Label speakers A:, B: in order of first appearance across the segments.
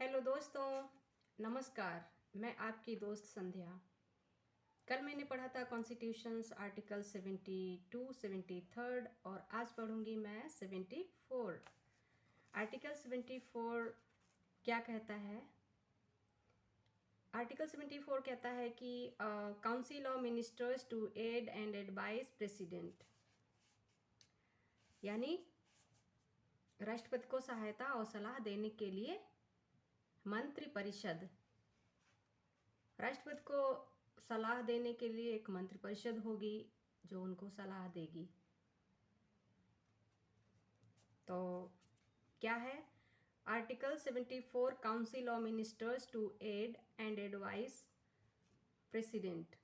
A: Hello दोस्तों, नमस्कार। मैं आपकी दोस्त संध्या। कल मैंने पढ़ा था कॉन्स्टिट्यूशंस आर्टिकल 72, 73 और आज पढ़ूंगी मैं 74। आर्टिकल 74 क्या कहता है? आर्टिकल 74 कहता है कि council of ministers to aid and advise president, यानी राष्ट्रपति को सहायता और सलाह देने के लिए मंत्रिपरिषद, राष्ट्रपति को सलाह देने के लिए एक मंत्रिपरिषद होगी जो उनको सलाह देगी। तो क्या है? Article 74 council of ministers to aid and advise president.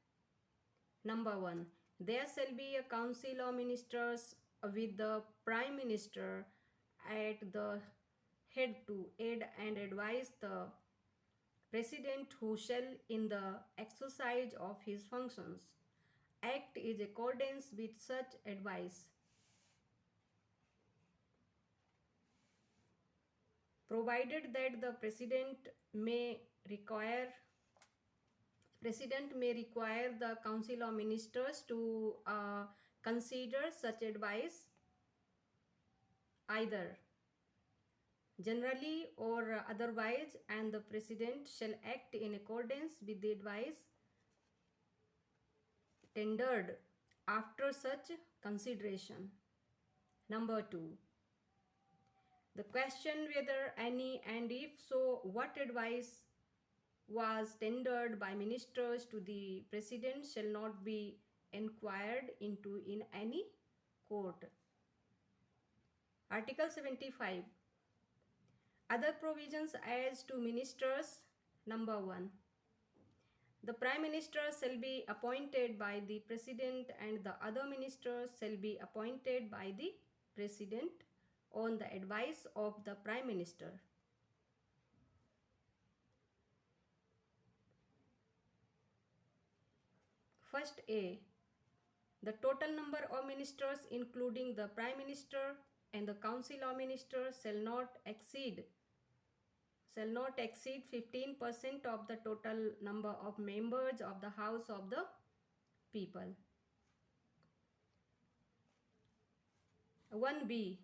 A: Number 1, there shall be a council of ministers with the prime minister at the head to aid and advise the president, who shall in the exercise of his functions act in accordance with such advice, provided that the president may require the council of ministers to consider such advice either generally or otherwise, and the president shall act in accordance with the advice tendered after such consideration. Number 2, the question whether any and if so what advice was tendered by ministers to the president shall not be inquired into in any court. Article 75, other provisions as to ministers. Number 1, the prime minister shall be appointed by the president and the other ministers shall be appointed by the president on the advice of the prime minister. First A, the total number of ministers including the prime minister and the council of ministers shall not exceed 15% of the total number of members of the house of the people. 1B,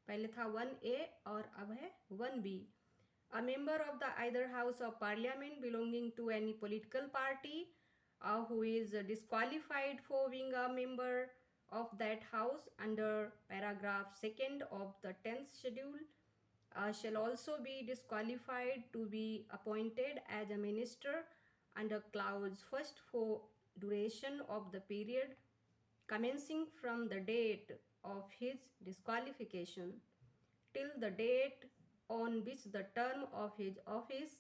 A: पहले था 1A और अब है 1B. A member of the either house of parliament belonging to any political party who is disqualified for being a member of that house under paragraph 2nd of the 10th schedule shall also be disqualified to be appointed as a minister under clause 1st for duration of the period commencing from the date of his disqualification till the date on which the term of his office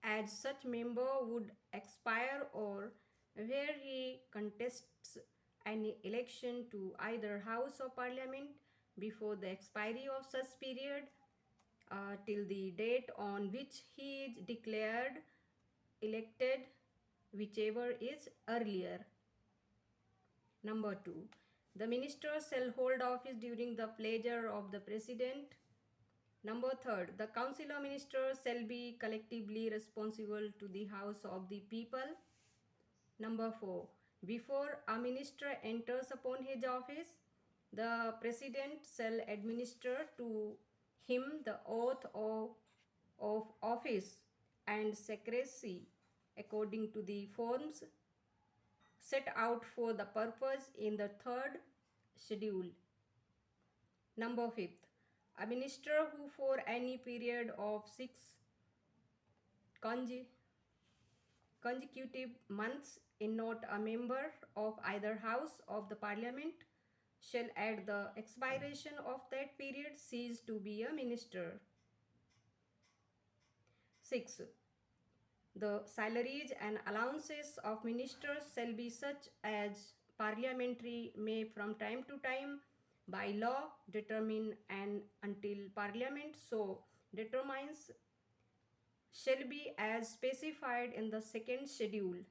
A: as such member would expire, or where he contests any election to either house of parliament before the expiry of such period till the date on which he is declared elected, whichever is earlier. Number 2, the minister shall hold office during the pleasure of the president. Number 3, the council of ministers shall be collectively responsible to the house of the people. Number 4, before a minister enters upon his office, the president shall administer to him the oath of office and secrecy according to the forms set out for the purpose in the 3rd schedule. Number 5, a minister who for any period of 6 consecutive months is not a member of either house of the parliament shall at the expiration of that period cease to be a minister. 6, the salaries and allowances of ministers shall be such as parliamentary may from time to time by law determine, and until parliament so determines shall be as specified in the 2nd schedule.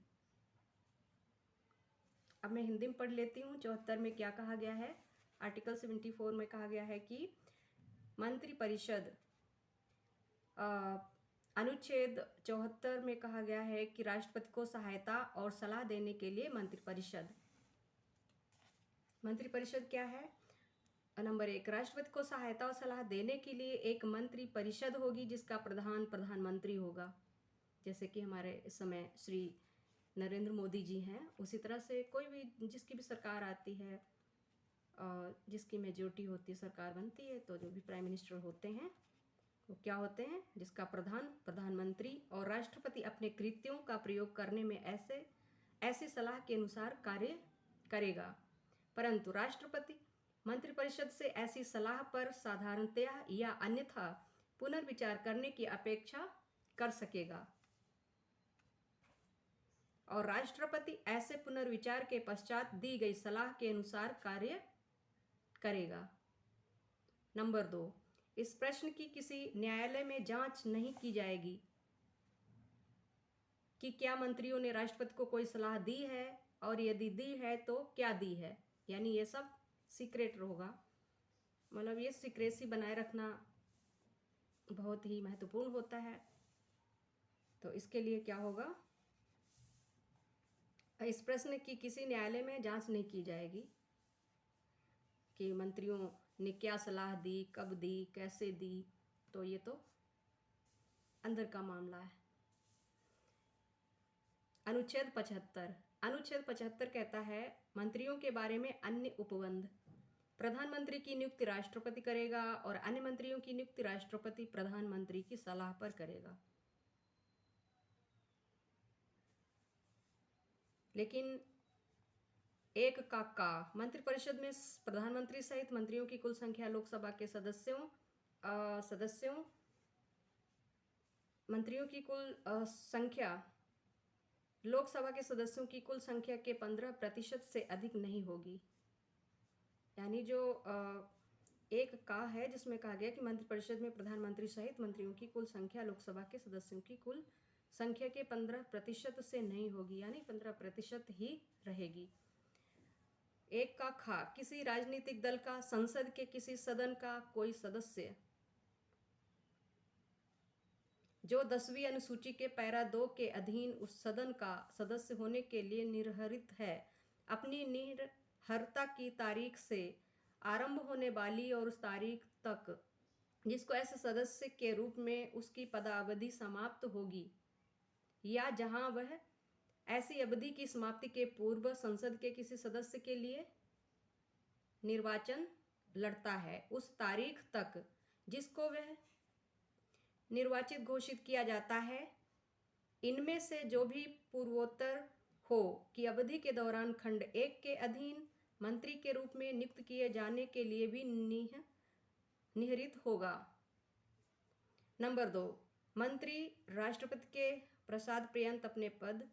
A: अब मैं हिंदी में पढ़ लेती हूँ। 74 में क्या कहा गया है? आर्टिकल 74 में कहा गया है कि मंत्रिपरिषद अनुच्छेद 74 में कहा गया है कि राष्ट्रपति को सहायता और सलाह देने के लिए मंत्रिपरिषद क्या है? नंबर 1, राष्ट्रपति को सहायता और सलाह देने के लिए एक मंत्रिपरिषद होगी जिसका प्रधान प्रधानमंत्री होगा। जैसे कि हमारे इस समय श्री नरेंद्र मोदी जी हैं, उसी तरह से कोई भी जिसकी भी सरकार आती है, जिसकी मेजोरिटी होती है, सरकार बनती है, तो जो भी प्राइम मिनिस्टर होते हैं वो क्या होते हैं? जिसका प्रधानमंत्री, और राष्ट्रपति अपने कृत्यों का प्रयोग करने में ऐसी सलाह के अनुसार कार्य करेगा। परंतु राष्ट्रपति मंत्रिपरिषद से ऐसी सलाह पर साधारणतया या अन्यथा पुनर्विचार करने की अपेक्षा कर सकेगा और राष्ट्रपति ऐसे पुनर्विचार के पश्चात दी गई सलाह के अनुसार कार्य करेगा। नंबर 2, इस प्रश्न की किसी न्यायालय में जांच नहीं की जाएगी कि क्या मंत्रियों ने राष्ट्रपति को कोई सलाह दी है, और यदि दी है तो क्या दी है। यानी ये सब सीक्रेट होगा, मतलब ये सीक्रेसी बनाए रखना बहुत ही महत्वपूर्ण होता है। तो इसके लिए क्या होगा? इस प्रश्न की किसी न्यायालय में जांच नहीं की जाएगी कि मंत्रियों ने क्या सलाह दी, कब दी, कैसे दी, तो ये तो अंदर का मामला है। अनुच्छेद 75 कहता है मंत्रियों के बारे में अन्य उपबंध। प्रधानमंत्री की नियुक्ति राष्ट्रपति करेगा और अन्य मंत्रियों की नियुक्ति राष्ट्रपति प्रधानमंत्री की सलाह पर करेगा। लेकिन एक का मंत्रिपरिषद में प्रधानमंत्री सहित मंत्रियों की कुल संख्या लोकसभा के मंत्रियों की कुल संख्या लोकसभा के सदस्यों की कुल संख्या के 15% से अधिक नहीं होगी। यानी जो एक का है जिसमें कहा गया कि मंत्रिपरिषद में प्रधानमंत्री सहित मंत्रियों की कुल संख्या लोकसभा के सदस्यों की कुल संख्या के 15% से नहीं होगी, यानी 15% ही रहेगी। एक का खा, किसी राजनीतिक दल का संसद के किसी सदन का कोई सदस्य जो 10वीं अनुसूची के पैरा 2 के अधीन उस सदन का सदस्य होने के लिए निर्हरित है, अपनी निर्हरता की तारीख से आरंभ होने वाली और उस तारीख तक जिसको ऐसे सदस्य के रूप में उसकी पदावधि समाप्त होगी, या जहां वह ऐसी अवधि की समाप्ति के पूर्व संसद के किसी सदस्य के लिए निर्वाचन लड़ता है, उस तारीख तक जिसको वह निर्वाचित घोषित किया जाता है, इनमें से जो भी पूर्वोत्तर हो की अवधि के दौरान खंड 1 के अधीन मंत्री के रूप में नियुक्त किए जाने के लिए भी निहित होगा। नंबर 2, मंत्री राष्ट्रपति के प्रसाद पर्यंत अपने पद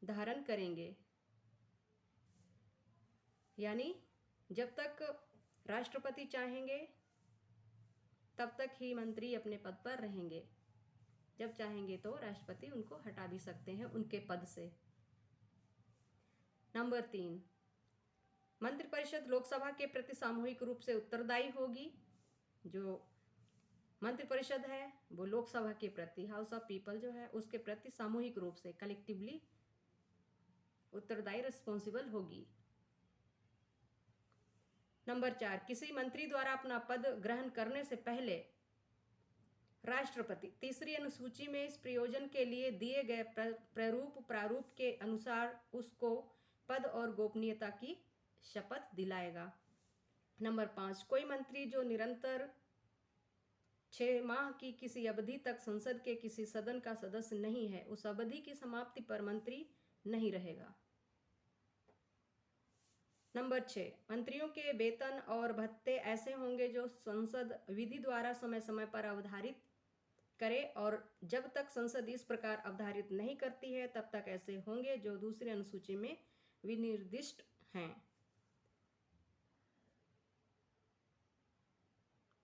A: धारण करेंगे। यानी जब तक राष्ट्रपति चाहेंगे तब तक ही मंत्री अपने पद पर रहेंगे, जब चाहेंगे तो राष्ट्रपति उनको हटा भी सकते हैं उनके पद से। नंबर 3, मंत्रिपरिषद लोकसभा के प्रति सामूहिक रूप से उत्तरदायी होगी। जो मंत्रिपरिषद है वो लोकसभा के प्रति, हाउस ऑफ पीपल जो है उसके प्रति सामूहिक रूप से कलेक्टिवली उत्तरदायी, रिस्पॉन्सिबल होगी। नंबर 4, किसी मंत्री द्वारा अपना पद ग्रहण करने से पहले राष्ट्रपति 3री अनुसूची में इस प्रयोजन के लिए दिए गए प्रारूप के अनुसार उसको पद और गोपनीयता की शपथ दिलाएगा। नंबर 5, कोई मंत्री जो निरंतर 6 माह की किसी अवधि तक संसद के किसी सदन का सदस्य नहीं है, उस अवधि की समाप्ति पर मंत्री नहीं रहेगा। नंबर 6, मंत्रियों के वेतन और भत्ते ऐसे होंगे जो संसद विधि द्वारा समय समय पर अवधारित करे, और जब तक संसद इस प्रकार अवधारित नहीं करती है तब तक ऐसे होंगे जो दूसरी अनुसूची में विनिर्दिष्ट हैं।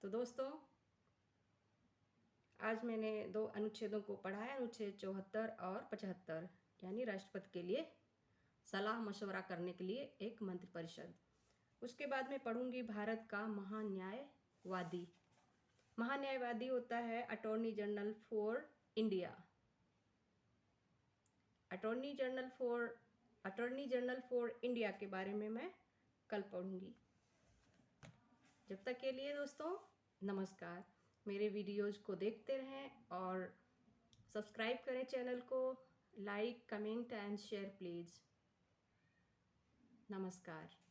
A: तो दोस्तों, आज मैंने 2 अनुच्छेदों को पढ़ा है, अनुच्छेद 74 और 75, यानी राष्ट्रपति के लिए सलाह मशवरा करने के लिए एक मंत्रिपरिषद। उसके बाद मैं पढ़ूंगी भारत का महान्यायवादी। महान्यायवादी होता है attorney general for India. Attorney general for India के बारे में मैं कल पढ़ूंगी। जब तक के लिए दोस्तों नमस्कार। मेरे वीडियोज़ को देखते रहें और सब्सक्राइब करें चैनल को। Like, comment and share please. नमस्कार।